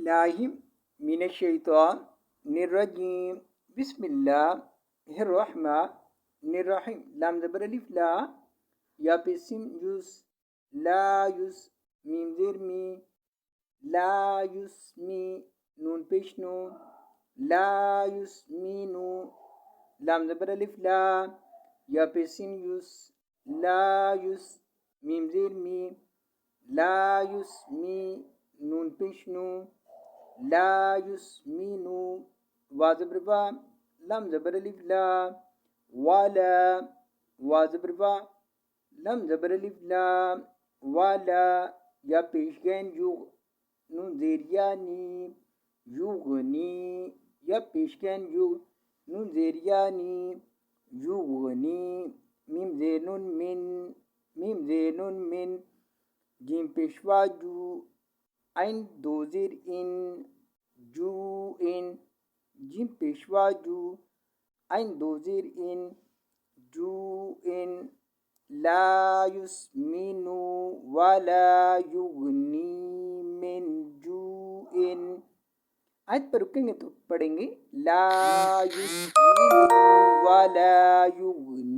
बिस्मिल्लाहि मिनश्शैतानिर्रजीम बिस्मिल्लाहिर्रहमानिर्रहीम लाम ज़बर अलिफ ला या पे सिम युस ला युस मीम ज़ेर मी ला युस्मी नून पेश नून ला युस्मीनु लाम ज़बर अलिफ ला या पे सिम युस ला युस मीम ज़ेर मी ला युस्मी नून पेश नून ला युस्मीनु वा ज़बर वा लम ज़बर अलिफ ला वाला वा ज़बर वा लम ज़बर अलिफ ला वाला या पेश गैन युग नून ज़ेर यानी युगनी या पेश गैन युग नून ज़ेर यानी युगनी मीम ज़ेर नून मिन जीम पेशवा जू आइन दो ज़ेर इन जू इन जिम पेशवा जू आइन दो ज़ेर इन जू इन ला युस्मिनु वाला युगनी मिन जू इन। आयत पर रुकेंगे तो पढ़ेंगे ला युस्मिनु वाला युगनी